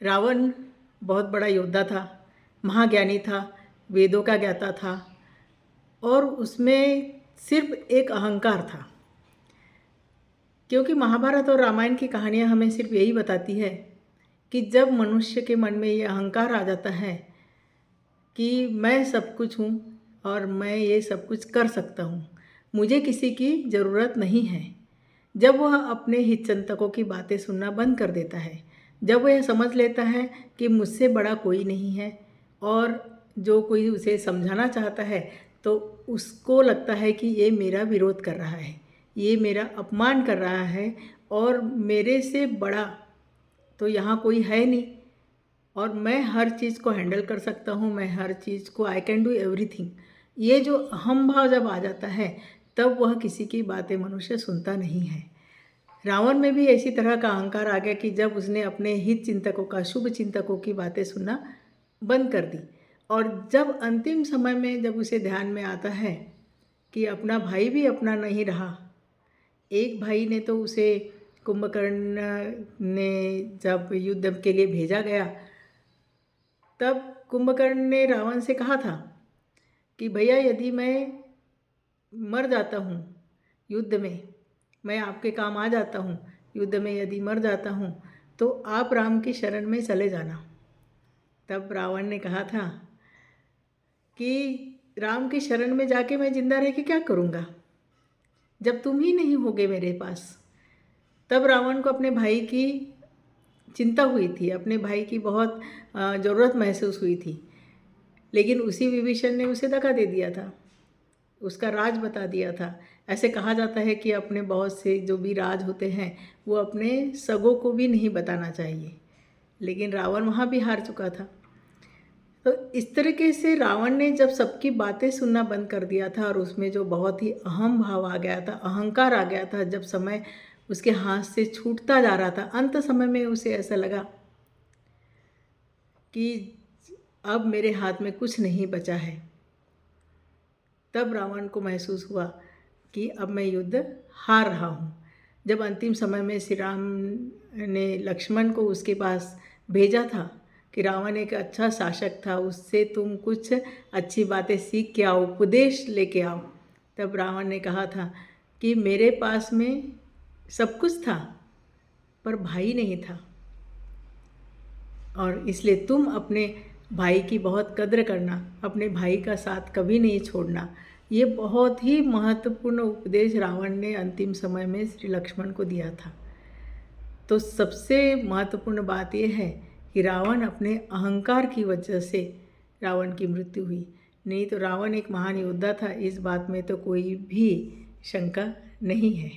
रावण बहुत बड़ा योद्धा था, महाज्ञानी था, वेदों का ज्ञाता था और उसमें सिर्फ एक अहंकार था। क्योंकि महाभारत और रामायण की कहानियाँ हमें सिर्फ यही बताती है कि जब मनुष्य के मन में ये अहंकार आ जाता है कि मैं सब कुछ हूँ और मैं ये सब कुछ कर सकता हूँ, मुझे किसी की ज़रूरत नहीं है, जब वह अपने हितचिंतकों की बातें सुनना बंद कर देता है, जब वह समझ लेता है कि मुझसे बड़ा कोई नहीं है और जो कोई उसे समझाना चाहता है तो उसको लगता है कि ये मेरा विरोध कर रहा है, ये मेरा अपमान कर रहा है और मेरे से बड़ा तो यहाँ कोई है नहीं और मैं हर चीज़ को हैंडल कर सकता हूँ, मैं हर चीज़ को आई कैन डू एवरीथिंग। ये जो अहम भाव जब आ जाता है तब वह किसी की बातें मनुष्य सुनता नहीं है। रावण में भी इसी तरह का अहंकार आ गया कि जब उसने अपने हित चिंतकों का, शुभ चिंतकों की बातें सुनना बंद कर दी और जब अंतिम समय में जब उसे ध्यान में आता है कि अपना भाई भी अपना नहीं रहा, एक भाई ने तो उसे कुंभकर्ण ने जब युद्ध के लिए भेजा गया तब कुंभकर्ण ने रावण से कहा था कि भैया यदि मैं मर जाता हूँ युद्ध में, मैं आपके काम आ जाता हूँ, युद्ध में यदि मर जाता हूँ तो आप राम की शरण में चले जाना। तब रावण ने कहा था कि राम की शरण में जाके मैं जिंदा रह के क्या करूँगा जब तुम ही नहीं होगे मेरे पास। तब रावण को अपने भाई की चिंता हुई थी, अपने भाई की बहुत ज़रूरत महसूस हुई थी, लेकिन उसी विभीषण ने उसे धक्का दे दिया था, उसका राज बता दिया था। ऐसे कहा जाता है कि अपने बहुत से जो भी राज होते हैं वो अपने सगों को भी नहीं बताना चाहिए, लेकिन रावण वहाँ भी हार चुका था। तो इस तरीके से रावण ने जब सबकी बातें सुनना बंद कर दिया था और उसमें जो बहुत ही अहम भाव आ गया था, अहंकार आ गया था, जब समय उसके हाथ से छूटता जा रहा था, अंत समय में उसे ऐसा लगा कि अब मेरे हाथ में कुछ नहीं बचा है, तब रावण को महसूस हुआ कि अब मैं युद्ध हार रहा हूँ। जब अंतिम समय में श्री राम ने लक्ष्मण को उसके पास भेजा था कि रावण एक अच्छा शासक था, उससे तुम कुछ अच्छी बातें सीख के आओ, उपदेश लेके आओ, तब रावण ने कहा था कि मेरे पास में सब कुछ था पर भाई नहीं था और इसलिए तुम अपने भाई की बहुत कद्र करना, अपने भाई का साथ कभी नहीं छोड़ना। ये बहुत ही महत्वपूर्ण उपदेश रावण ने अंतिम समय में श्री लक्ष्मण को दिया था। तो सबसे महत्वपूर्ण बात यह है कि रावण अपने अहंकार की वजह से रावण की मृत्यु हुई, नहीं तो रावण एक महान योद्धा था, इस बात में तो कोई भी शंका नहीं है।